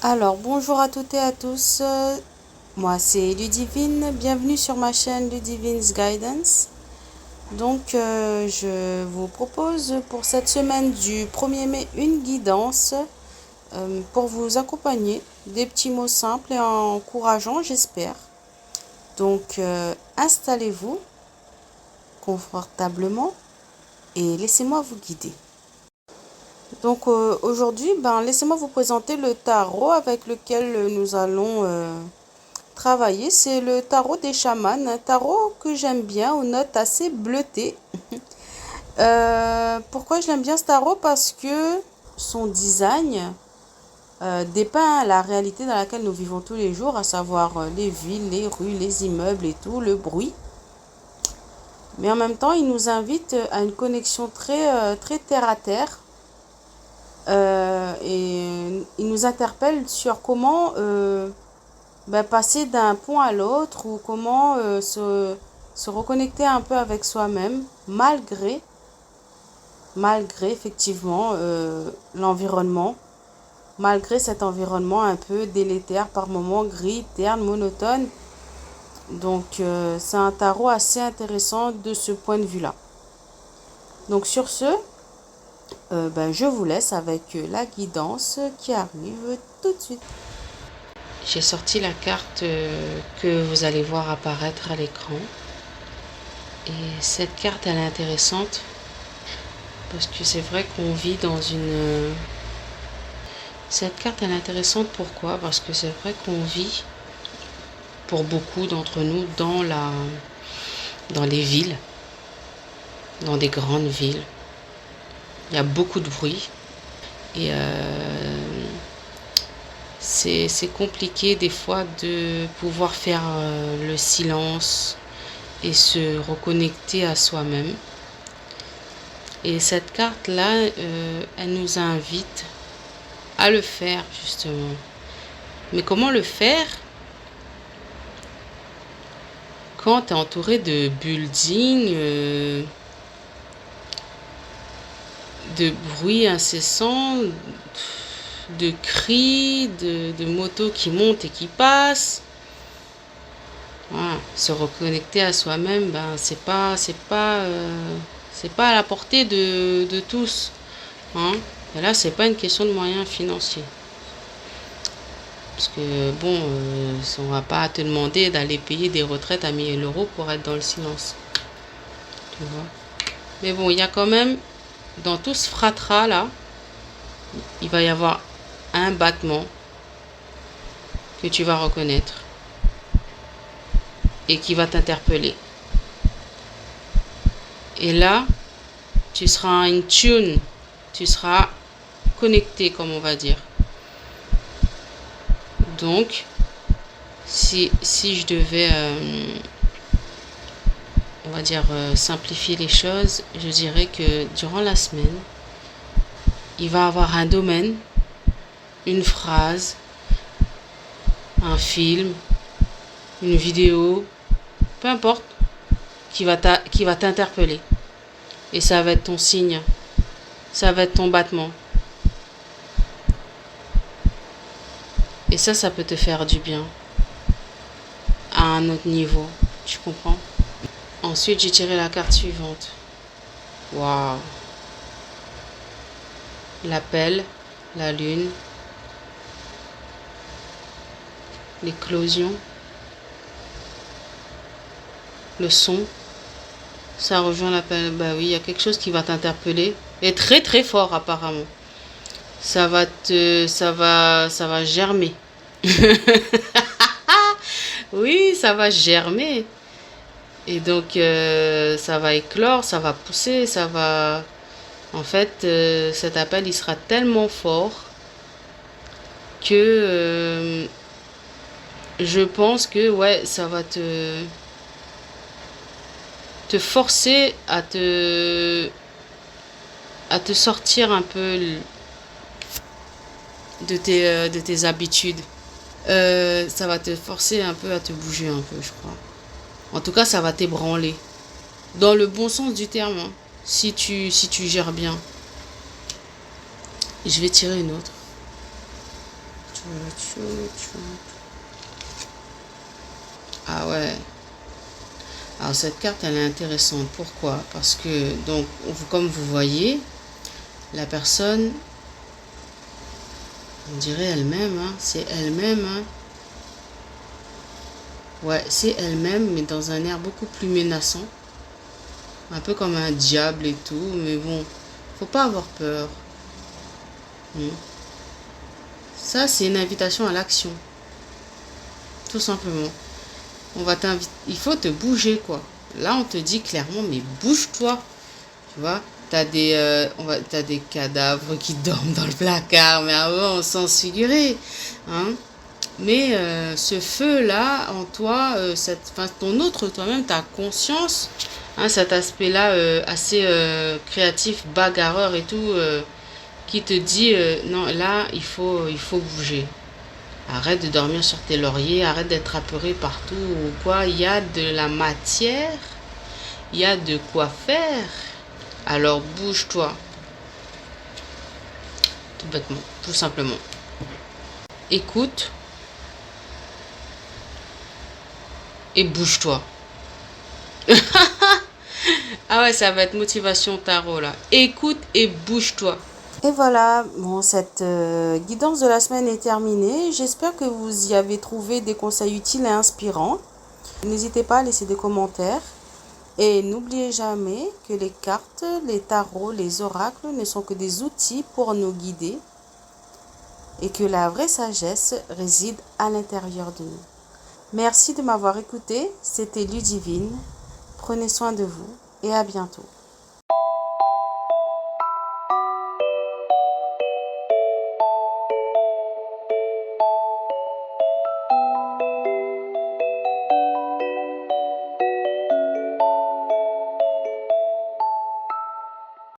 Alors, bonjour à toutes et à tous. Moi, c'est Ludivine. Bienvenue sur ma chaîne Ludivine's Guidance. Donc, je vous propose pour cette semaine du 1er mai une guidance pour vous accompagner. Des petits mots simples et encourageants, j'espère. Donc, installez-vous confortablement et laissez-moi vous guider. Donc aujourd'hui, laissez-moi vous présenter le tarot avec lequel nous allons travailler. C'est le tarot des chamans, un tarot que j'aime bien, aux notes assez bleutées. Pourquoi je l'aime bien ce tarot? Parce que son design dépeint la réalité dans laquelle nous vivons tous les jours, à savoir les villes, les rues, les immeubles et tout, le bruit. Mais en même temps, il nous invite à une connexion très terre à terre. Et il nous interpelle sur comment passer d'un point à l'autre ou comment se reconnecter un peu avec soi-même malgré effectivement l'environnement, malgré cet environnement un peu délétère par moments, gris, terne, monotone. Donc c'est un tarot assez intéressant de ce point de vue là. Donc sur ce, je vous laisse avec la guidance qui arrive tout de suite. J'ai sorti la carte que vous allez voir apparaître à l'écran. Et cette carte, elle est intéressante parce que c'est vrai qu'on vit dans une... Cette carte, elle est intéressante pourquoi? Parce que c'est vrai qu'on vit, pour beaucoup d'entre nous, dans les villes, dans des grandes villes. Il y a beaucoup de bruit et c'est compliqué des fois de pouvoir faire le silence et se reconnecter à soi-même. Et cette carte-là, elle nous invite à le faire justement. Mais comment le faire quand tu es entouré de buildings, de bruit incessant, de cris, de motos qui montent et qui passent? Voilà. Se reconnecter à soi-même, c'est pas à la portée de tous, hein. Et là, c'est pas une question de moyens financiers. Parce que bon, on va pas te demander d'aller payer des retraites à 1000 euros pour être dans le silence. Tu vois. Mais bon, il y a quand même, dans tout ce fratras là, il va y avoir un battement que tu vas reconnaître et qui va t'interpeller. Et là, tu seras in tune, tu seras connecté, comme on va dire. Donc, si je devais, on va dire, simplifier les choses, je dirais que durant la semaine, il va avoir un domaine, une phrase, un film, une vidéo, peu importe, qui va t'interpeller. Et ça va être ton signe, ça va être ton battement. Et ça peut te faire du bien à un autre niveau, tu comprends? Ensuite, j'ai tiré la carte suivante. Waouh! L'appel, la lune, l'éclosion, le son. Ça rejoint l'appel. Bah oui, il y a quelque chose qui va t'interpeller. Et très très fort apparemment. Ça va germer. Oui, ça va germer. Et donc, ça va éclore, ça va pousser, ça va... En fait, cet appel, il sera tellement fort que je pense que, ouais, ça va te forcer à te sortir un peu de tes habitudes. Ça va te forcer un peu à te bouger un peu, je crois. En tout cas, ça va t'ébranler. Dans le bon sens du terme, hein, si tu gères bien. Je vais tirer une autre. Ah ouais. Alors cette carte, elle est intéressante. Pourquoi? Parce que, donc, comme vous voyez, la personne, on dirait elle-même, hein, c'est elle-même, hein. Ouais, c'est elle-même, mais dans un air beaucoup plus menaçant. Un peu comme un diable et tout, mais bon, faut pas avoir peur. Ça, c'est une invitation à l'action, tout simplement. On va t'inviter, il faut te bouger, quoi. Là, on te dit clairement, mais bouge-toi. Tu vois, t'as des cadavres qui dorment dans le placard, mais avant, on s'en figurait, hein. Mais ce feu-là, en toi, ton autre toi-même, ta conscience, hein, cet aspect-là assez créatif, bagarreur et tout, qui te dit, non, là, il faut bouger. Arrête de dormir sur tes lauriers, arrête d'être apeuré partout ou quoi. Il y a de la matière, il y a de quoi faire. Alors bouge-toi. Tout bêtement, tout simplement. Écoute et bouge-toi. Ah ouais, ça va être motivation tarot là. Écoute et bouge-toi. Et voilà, bon, cette guidance de la semaine est terminée. J'espère que vous y avez trouvé des conseils utiles et inspirants. N'hésitez pas à laisser des commentaires. Et n'oubliez jamais que les cartes, les tarots, les oracles ne sont que des outils pour nous guider et que la vraie sagesse réside à l'intérieur de nous. Merci de m'avoir écouté. C'était Ludivine. Prenez soin de vous et à bientôt.